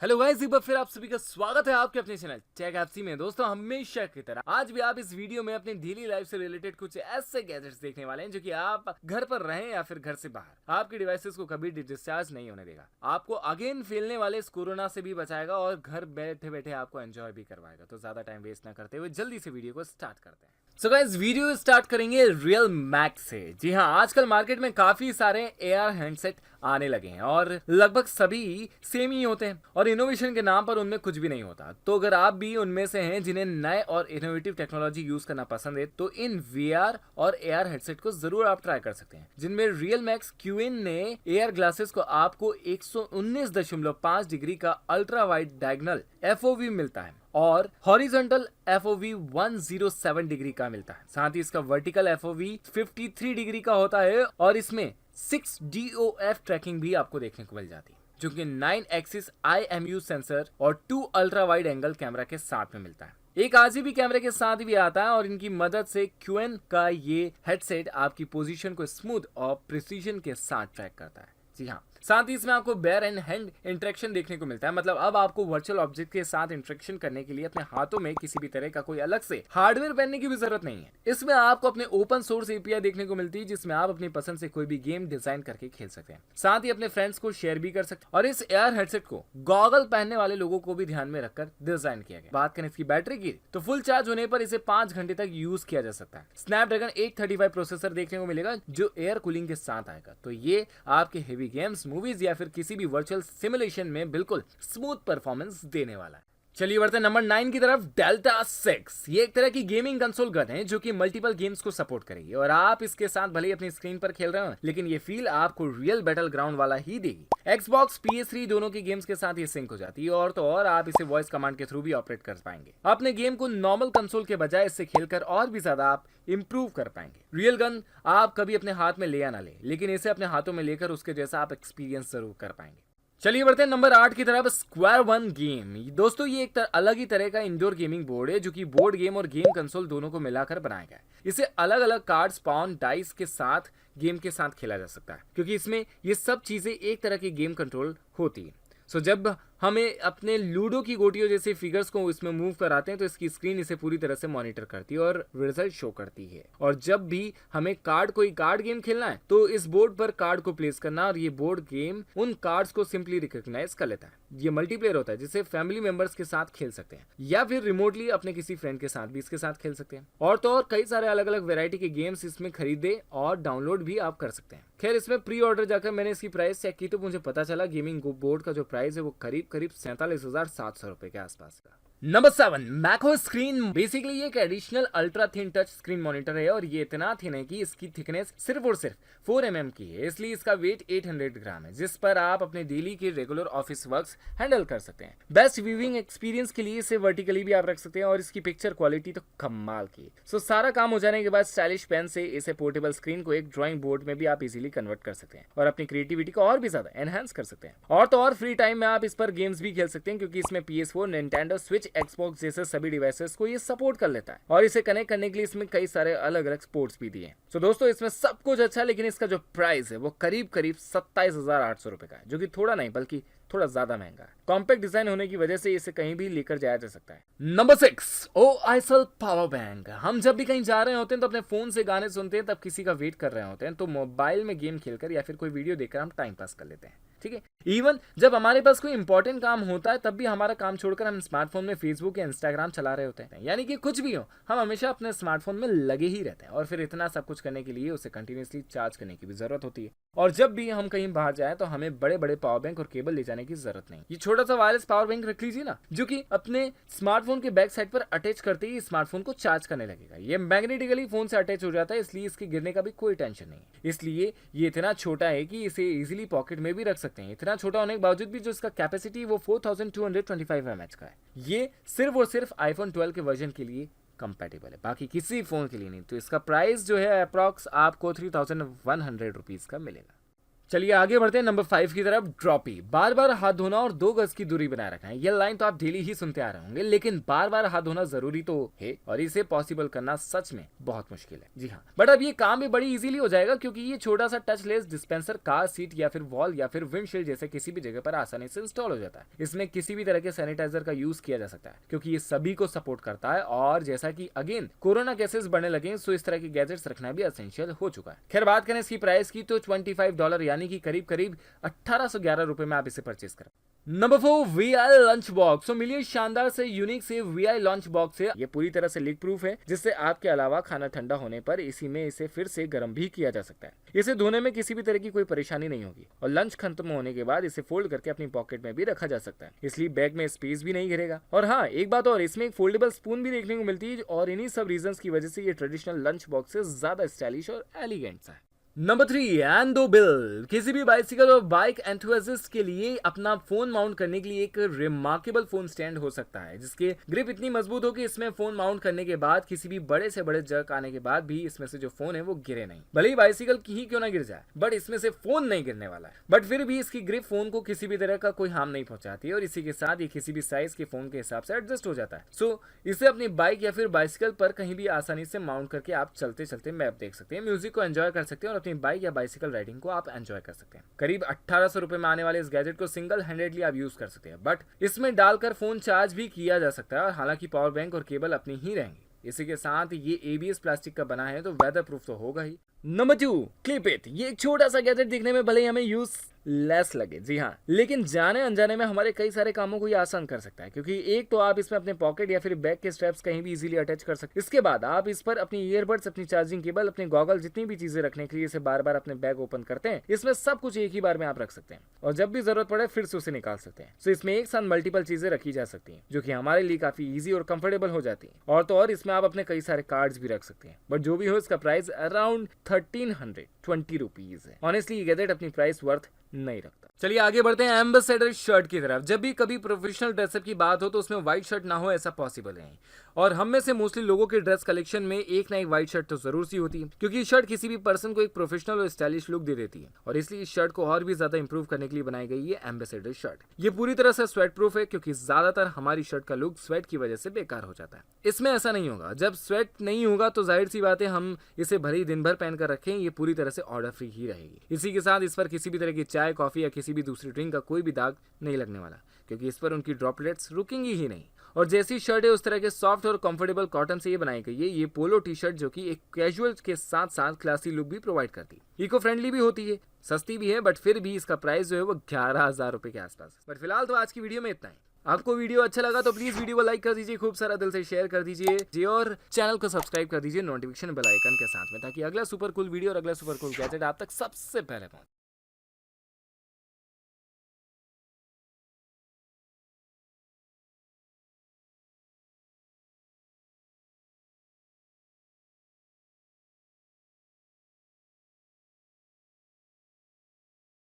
Hello guys, एक बार फिर आप सभी का स्वागत है आपके अपने चैनल टेक एफसी में। दोस्तों, हमेशा की तरह आज भी आप इस वीडियो में अपनी डेली लाइफ से रिलेटेड कुछ ऐसे गैजेट्स देखने वाले हैं जो कि आप घर पर रहें या फिर घर से बाहर आपके डिवाइसेस को कभी डिस्चार्ज नहीं होने देगा, आपको अगेन फैलने वाले इस कोरोना से भी बचाएगा और घर बैठे बैठे आपको एंजॉय भी करवाएगा। तो ज्यादा टाइम वेस्ट ना करते हुए जल्दी से वीडियो को स्टार्ट करते हैं। सो गाइस, वीडियो स्टार्ट करेंगे रियल मैक्स से। जी हाँ, आजकल मार्केट में काफी सारे एआर हैंडसेट आने लगे हैं और लगभग सभी सेम ही होते हैं और इनोवेशन के नाम पर उनमें कुछ भी नहीं होता। तो अगर आप भी उनमें से हैं जिन्हें नए और इनोवेटिव टेक्नोलॉजी यूज करना पसंद है तो इन वीआर और एआर हेडसेट को जरूर आप ट्राई कर सकते हैं, जिनमें रियल मैक्स क्यूइन ने एआर ग्लासेस को आपको 119.5 डिग्री का अल्ट्रा वाइड डायगोनल एफओवी मिलता है और हॉरिजॉन्टल एफओवी 107 डिग्री का मिलता है। साथ ही इसका वर्टिकल एफओवी 53 डिग्री का होता है और इसमें 6 DOF ट्रैकिंग भी आपको देखने को मिल जाती है, जो कि 9 एक्सिस IMU सेंसर और 2 अल्ट्रा वाइड एंगल कैमरा के साथ में मिलता है। एक RGB कैमरे के साथ भी आता है और इनकी मदद से क्यूएन का ये हेडसेट आपकी पोजीशन को स्मूथ और प्रिसीजन के साथ ट्रैक करता है। जी हाँ, साथ ही इसमें आपको बेयर एंड हैंड इंटरेक्शन देखने को मिलता है। मतलब अब आपको वर्चुअल ऑब्जेक्ट के साथ इंटरेक्शन करने के लिए अपने हाथों में किसी भी तरह का कोई अलग से हार्डवेयर पहनने की भी जरूरत नहीं है। इसमें आपको अपने ओपन सोर्स एपीआई देखने को मिलती है, जिसमें आप अपनी पसंद से कोई भी गेम डिजाइन करके खेल सकते हैं। साथ ही अपने फ्रेंड्स को शेयर भी कर सकते हैं। और इस एआर हेडसेट को गॉगल पहनने वाले लोगों को भी ध्यान में रखकर डिजाइन किया गया। बात करें इसकी बैटरी की तो फुल चार्ज होने पर इसे 5 घंटे तक यूज किया जा सकता है। स्नैपड्रैगन 835 प्रोसेसर देखने को मिलेगा जो एयर कूलिंग के साथ आएगा। तो ये आपके हेवी गेम्स, मूवीज या फिर किसी भी वर्चुअल सिमुलेशन में बिल्कुल स्मूथ परफॉर्मेंस देने वाला है। चलिए बढ़ते हैं नंबर 9 की तरफ। डेल्टा 6 ये एक तरह की गेमिंग कंसोल गन है जो कि मल्टीपल गेम्स को सपोर्ट करेगी और आप इसके साथ भले ही अपनी स्क्रीन पर खेल रहे हो, लेकिन ये फील आपको रियल बैटल ग्राउंड वाला ही देगी। Xbox PS3 दोनों की गेम्स के साथ ये सिंक हो जाती है और तो और आप इसे वॉइस कमांड के थ्रू भी ऑपरेट कर पाएंगे। अपने गेम को नॉर्मल कंसोल के बजाय इससे खेलकर और भी ज्यादा आप इंप्रूव कर पाएंगे। रियल गन आप कभी अपने हाथ में ले या ना ले, लेकिन इसे अपने हाथों में लेकर उसके जैसा आप एक्सपीरियंस जरूर कर पाएंगे। चलिए बढ़ते हैं नंबर 8 की तरफ। Square one game. दोस्तों, ये एक अलग ही तरह का इंडोर गेमिंग बोर्ड है जो कि बोर्ड गेम और गेम कंसोल दोनों को मिलाकर बनाया गया है। इसे अलग अलग कार्ड्स, पाउन, डाइस के साथ गेम के साथ खेला जा सकता है, क्योंकि इसमें ये सब चीजें एक तरह की गेम कंट्रोल होती है। सो जब हमें अपने लूडो की गोटियों जैसे फिगर्स को इसमें मूव कराते हैं तो इसकी स्क्रीन इसे पूरी तरह से मॉनिटर करती है और रिजल्ट शो करती है। और जब भी हमें कोई कार्ड गेम खेलना है तो इस बोर्ड पर कार्ड को प्लेस करना और ये बोर्ड गेम उन कार्ड्स को सिंपली रिकॉग्नाइज कर लेता है। ये मल्टीप्लेयर होता है जिसे फैमिली मेंबर्स के साथ खेल सकते हैं या फिर रिमोटली अपने किसी फ्रेंड के साथ भी इसके साथ खेल सकते हैं। और तो और कई सारे अलग अलग वेरायटी के गेम्स इसमें खरीदे और डाउनलोड भी आप कर सकते हैं। खैर, इसमें प्री ऑर्डर जाकर मैंने इसकी प्राइस चेक की तो मुझे पता चला गेमिंग बोर्ड का जो प्राइस है वो करीब 47,700 रुपए के आसपास का। Number 7, मैको screen. बेसिकली ये एक additional ultra thin touch screen monitor है और ये इतना थिन है कि इसकी थिकनेस सिर्फ और सिर्फ 4 mm की है, इसलिए इसका वेट 800 ग्राम है, जिस पर आप अपने डेली के रेगुलर ऑफिस वर्क्स हैंडल कर सकते हैं। बेस्ट व्यूइंग एक्सपीरियंस के लिए इसे वर्टिकली भी आप रख सकते हैं और इसकी पिक्चर क्वालिटी तो कमाल की है। सो सारा काम हो जाने के बाद स्टाइलिश पेन से इसे पोर्टेबल स्क्रीन को एक ड्राइंग बोर्ड में भी आप इजीली कन्वर्ट कर सकते हैं और अपनी क्रिएटिविटी को और भी ज्यादा एनहांस कर सकते हैं। और तो और फ्री टाइम में आप इस पर गेम्स भी खेल सकते हैं, क्योंकि इसमें PS4, निंटेंडो स्विच, एक्सबॉक्स जैसे सभी डिवाइसेस को ये सपोर्ट कर लेता है और इसे कनेक्ट करने के लिए इसमें कई सारे अलग अलग पोर्ट्स भी दिए हैं। सो दोस्तों, इसमें सब कुछ अच्छा है, लेकिन इसका जो प्राइस है वो करीब 27,800 रुपए का है, जो कि थोड़ा नहीं बल्कि थोड़ा ज्यादा महंगा है। कॉम्पैक्ट डिजाइन होने की वजह से इसे कहीं भी लेकर जाया जा सकता है। Number 6, OISL power bank. हम जब भी कहीं जा रहे होते हैं तो अपने फोन से गाने सुनते हैं, तब किसी का वेट कर रहे होते हैं तो मोबाइल में गेम खेलकर या फिर कोई वीडियो देखकर हम टाइम पास कर लेते हैं। ठीक है, इवन जब हमारे पास कोई इंपॉर्टेंट काम होता है तब भी हमारा काम छोड़कर हम स्मार्टफोन में फेसबुक या इंस्टाग्राम चला रहे होते हैं। यानी कि कुछ भी हो, हम हमेशा अपने स्मार्टफोन में लगे ही रहते हैं और फिर इतना सब कुछ करने के लिए उसे कंटिन्यूअसली चार्ज करने की भी जरूरत होती है। और जब भी हम कहीं बाहर जाए तो हमें बड़े बड़े पावर बैंक और केबल ले जाने की जरूरत नहीं। ये छोटा सा वायरलेस पावर बैंक रख लीजिए ना, जो कि अपने स्मार्टफोन के बैक साइड पर अटैच करते ही स्मार्टफोन को चार्ज करने लगेगा। ये मैग्नेटिकली फोन से अटैच हो जाता है, इसलिए इसके गिरने का भी कोई टेंशन नहीं है। इसलिए ये इतना छोटा है कि इसे इजीली पॉकेट में भी रख सकते हैं। इतना छोटा होने के बावजूद भी जो इसका कैपेसिटी वो 4225 mAh का है। ये सिर्फ और सिर्फ iPhone 12 के वर्जन के लिए कंपैटिबल है, बाकी किसी फोन के लिए नहीं। तो इसका प्राइस जो है अप्रॉक्स आपको 3,100 रुपीज का मिलेगा। चलिए आगे बढ़ते हैं नंबर 5 की तरफ। ड्रॉपी, बार बार हाथ धोना और 2 गज की दूरी बनाए रखना है। ये लाइन तो आप डेली ही सुनते आ रहे होंगे, लेकिन बार बार हाथ धोना जरूरी तो है और इसे पॉसिबल करना सच में बहुत मुश्किल है। जी हाँ, बट अब ये काम भी बड़ी इजीली हो जाएगा क्योंकि ये छोटा सा टचलेस डिस्पेंसर कार सीट या फिर वॉल या फिर विंडशील्ड जैसे किसी भी जगह पर आसानी से इंस्टॉल हो जाता है। इसमें किसी भी तरह के सैनिटाइजर का यूज किया जा सकता है क्योंकि ये सभी को सपोर्ट करता है। और जैसा कि अगेन कोरोना केसेस बढ़ने लगे, सो इस तरह के गैजेट्स रखना भी एसेंशियल हो चुका है। खैर बात करें इसकी प्राइस की तो $25 यानी कि करीब करीब 1811 रुपए में आप इसे परचेज करें। Number 4, VI lunch box. तो मिलिए शानदार से यूनिक से VI लंच बॉक्स है। ये पूरी तरह से लीक प्रूफ है, जिससे आपके अलावा खाना ठंडा होने पर इसी में इसे फिर से गर्म भी किया जा सकता है। इसे धोने में किसी भी तरह की कोई परेशानी नहीं होगी और लंच खत्म होने के बाद इसे फोल्ड करके अपनी पॉकेट में भी रखा जा सकता है, इसलिए बैग में स्पेस भी नहीं गिरेगा। और हाँ, एक बात और, इसमें एक फोल्डेबल स्पून भी देखने को मिलती है और इन्हीं सब रीजंस की वजह से ये ट्रेडिशनल लंच बॉक्स से ज्यादा स्टाइलिश और एलिगेंट सा है। Number 3, endo bill. किसी भी बाइसिकल और बाइक एंथुसियास्ट के लिए अपना फोन माउंट करने के लिए एक रिमार्केबल फोन स्टैंड हो सकता है, जिसके ग्रिप इतनी मजबूत हो कि इसमें फोन माउंट करने के बाद किसी भी बड़े से बड़े जर्क आने के बाद भी इसमें से जो फोन है वो गिरे नहीं। भले ही बाइसिकल की ही क्यों ना गिर जाए, बट इसमें से फोन नहीं गिरने वाला है। बट फिर भी इसकी ग्रिप फोन को किसी भी तरह का कोई हार्म नहीं पहुंचाती है और इसी के साथ ये किसी भी साइज के फोन के हिसाब से एडजस्ट हो जाता है। सो इसे अपनी बाइक या फिर बाइसिकल पर कहीं भी आसानी से माउंट करके आप चलते चलते मैप देख सकते हैं, म्यूजिक को एंजॉय कर सकते हैं और अपनी बाइक या बाइसिकल राइडिंग को आप एंजॉय कर सकते हैं। करीब 1800 रुपए में आने वाले इस गैजेट को सिंगल हैंडेडली आप यूज कर सकते हैं, बट इसमें डालकर फोन चार्ज भी किया जा सकता है और हालांकि पावर बैंक और केबल अपनी ही रहेंगी। इसी के साथ ये ABS प्लास्टिक का बना है तो वेदर प्रूफ तो होगा ही। Number 2, clip it. ये एक छोटा सा गैजेट दिखने में भले ही हमें यूज लेस लगे, जी हाँ, लेकिन जाने अनजाने में हमारे कई सारे कामों को ये आसान कर सकता है क्योंकि एक तो आप इसमें अपने पॉकेट या फिर बैग के स्ट्रैप्स कहीं भी इजीली अटैच कर सकते हैं। इसके बाद आप इस पर अपनी ईयरबड्स, अपनी चार्जिंग केबल, अपने गॉगल, जितनी भी चीजें रखने के लिए इसे बार बार अपने बैग ओपन करते हैं, इसमें सब कुछ एक ही बार में आप रख सकते हैं और जब भी जरूरत पड़े फिर से उसे निकाल सकते हैं। तो इसमें एक साथ मल्टीपल चीजें रखी जा सकती हैं जो कि हमारे लिए काफी ईजी और कंफर्टेबल हो जाती है। और तो और इसमें आप अपने कई सारे कार्ड्स भी रख सकते हैं, बट जो भी हो इसका प्राइस अराउंड 1320 रुपीज है। ऑनेस्टली ये गैजेट अपनी प्राइस वर्थ नहीं रखता। चलिए आगे बढ़ते हैं एम्बेसडर शर्ट की तरफ। जब भी कभी प्रोफेशनल ड्रेसअप की बात हो तो उसमें व्हाइट शर्ट ना हो ऐसा पॉसिबल नहीं, और हम में से मोस्टली लोगों के ड्रेस कलेक्शन में एक ना एक व्हाइट शर्ट तो जरूर सी होती है क्योंकि शर्ट किसी भी पर्सन को एक प्रोफेशनल और स्टाइलिश लुक दे देती है और इसलिए इस शर्ट को और भी ज्यादा इंप्रूव करने के लिए बनाई गई है एम्बेसडर शर्ट। ये पूरी तरह से स्वेट प्रूफ है क्योंकि ज्यादातर हमारी शर्ट का लुक स्वेट की वजह से बेकार हो जाता है। इसमें ऐसा नहीं होगा, जब स्वेट नहीं होगा तो जाहिर सी बात है हम इसे भले ही दिन भर पहनकर रखें, ये पूरी तरह से ऑर्डर फ्री ही रहेगी। इसी के साथ इस पर किसी भी तरह की चाय, कॉफी या किसी भी दूसरी ड्रिंक का कोई भी दाग नहीं लगने वाला क्योंकि इस पर उनकी ड्रॉपलेट्स रुकेंगी ही नहीं। और जैसी शर्ट है उस तरह के सॉफ्ट और कंफर्टेबल कॉटन से ये बनाई गई है। ये पोलो टी शर्ट जो कि एक कैजुअल के साथ साथ क्लासी लुक भी प्रोवाइड करती है, इको फ्रेंडली भी होती है, सस्ती भी है, बट फिर भी इसका प्राइस जो है वो 11,000 रुपए के आसपास। बट फिलहाल तो आज की वीडियो में इतना ही। आपको वीडियो अच्छा लगा तो प्लीज वीडियो को लाइक कर दीजिए, खूब सारा दिल से शेयर कर दीजिए जी, और चैनल को सब्सक्राइब कर दीजिए नोटिफिकेशन बेल आइकन के साथ में, ताकि अगला सुपर कूल वीडियो और अगला सुपर कूल गैजेट आप तक सबसे पहले पहुंचे।